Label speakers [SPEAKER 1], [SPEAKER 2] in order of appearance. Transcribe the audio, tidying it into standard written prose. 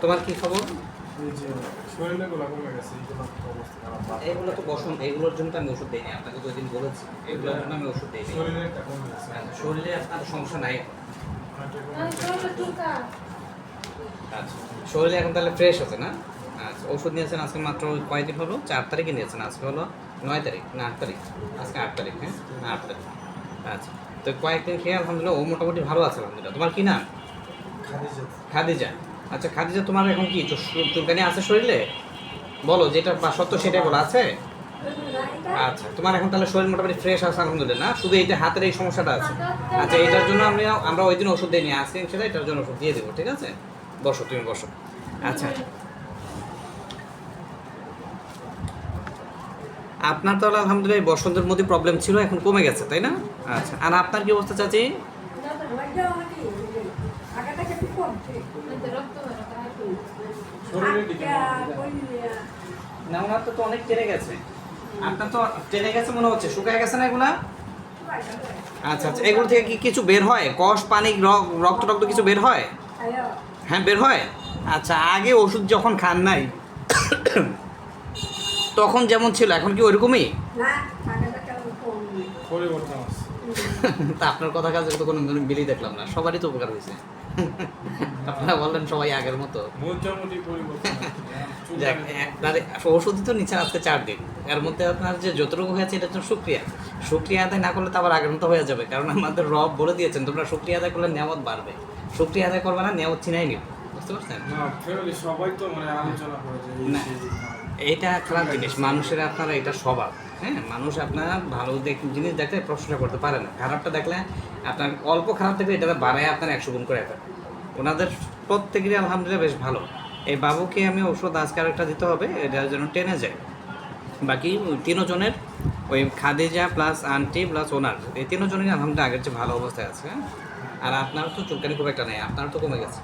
[SPEAKER 1] তোমার কি খবর?
[SPEAKER 2] এই যে শরীরে গোলা কমে গেছে, এইগুলো অবস্থা খারাপ।
[SPEAKER 1] এগুলো তো বসন্ত, এগুলোর জন্য তো আমি ওষুধ দিইনি, আপনাকে তো ওই দিন বলেছি এগুলোর জন্য আমি ওষুধ দিইনি।
[SPEAKER 2] শরীরে একটা কমে গেছে।
[SPEAKER 1] শরীরে আপনার সমস্যা নাই এখন? আচ্ছা, শরীরে এখন তাহলে ফ্রেশ আছে না? আচ্ছা, ওষুধ নিয়েছেন আজকে মাত্র কয়দিন হলো? 4 তারিখে নিয়েছেন, আজকে হলো 9 তারিখ না 8 তারিখ? আজকে 8 তারিখ, হ্যাঁ 8 তারিখ। আচ্ছা, তো কয়েকদিন খেয়ে আলহামদুলিল্লাহ ও মোটামুটি ভালো আছে আলহামদুলিল্লাহ। তোমার কি নাম?
[SPEAKER 2] খাদিজা।
[SPEAKER 1] খাদিজা। আচ্ছা খাদিজা, তোমার এখন কি চুলকানি আছে শরীরে? বলো, যেটা বা সত্য সেটাই বলো, আছে? আচ্ছা, তোমার এখন তাহলে শরীর মোটামুটি ফ্রেশ আছে আলহামদুলিল্লাহ না? শুধু এইটা হাতের এই সমস্যাটা আছে। আচ্ছা, এটার জন্য আমরা ওই দিন ওষুধ দিইনি, আজকে সেটা এটার জন্য ওষুধ দিয়ে দেবো, ঠিক আছে? বসো, তুমি বসো। আচ্ছা, আপনার তাহলে আলহামদুলিল্লাহ এই বসন্তের মধ্যে প্রবলেম ছিল, এখন কমে গেছে তাই না? আচ্ছা, আর আপনার কি অবস্থা চাচি?
[SPEAKER 2] শরীরে দিকে
[SPEAKER 1] না, ওনার তো অনেক টেনে গেছে। আপনার তো টেনে গেছে মনে হচ্ছে, শুকায় গেছে না এগুলা? আচ্ছা আচ্ছা, এগুলো থেকে কি কিছু বের হয়? কষ, পানি, রক্ত টক্ত কিছু বের হয়? হ্যাঁ, বের হয়। আচ্ছা, আগে ওষুধ যখন খান নাই তখন যেমন ছিল এখন কি ওইরকমই?
[SPEAKER 2] পরিবর্তন আছে।
[SPEAKER 1] তা আপনার কথা কাজে তো কোনো বিলি দেখলাম না, সবারই তো উপকার হয়েছে। আপনারা বললেন সবাই আগের মতো।
[SPEAKER 2] মোটামুটি পরিবর্তন আছে।
[SPEAKER 1] যাক, ওষুধই তো নিচ্ছেন আজকে 4 দিন, এর মধ্যে আপনার যে যতটুকু হয়েছে এটার জন্য শুক্রিয়া আদায় না করলে তো আবার আগের মতো হয়ে যাবে, কারণ আমাদের রব বলে দিয়েছেন তোমরা শুক্রিয়া আদায় করলে নেয়ামত বাড়বে, শুক্রিয়া আদায় করবে না নেয়ামত চিনাই নিবে, বুঝতে পারছেন?
[SPEAKER 2] না, ফ্যামিলি সবাই তো মানে আলোচনা করে যে এই
[SPEAKER 1] না,
[SPEAKER 2] সেই
[SPEAKER 1] এইটা খারাপ জিনিস, মানুষের আপনারা এটা স্বভাব। হ্যাঁ, মানুষ আপনার ভালো জিনিস দেখলে প্রশংসা করতে পারে না, খারাপটা দেখলে আপনার অল্প খারাপ দেখলে এটা বাড়ায় আপনার 100 গুণ করে ফেলে। ওনাদের প্রত্যেকেরই আলহামদুলিল্লাহ বেশ ভালো। এই বাবুকে আমি ওষুধ আজকে আরেকটা দিতে হবে, এটা যেন টেনে যায়। বাকি 3 জনের, ওই খাদিজা প্লাস আন্টি প্লাস ওনার, এই 3 জনের আলহামদুলিল্লাহ আগের চেয়ে ভালো অবস্থায় আছে। হ্যাঁ, আর আপনারও তো চুলকানি খুব একটা নেই, আপনারও তো কমে গেছে।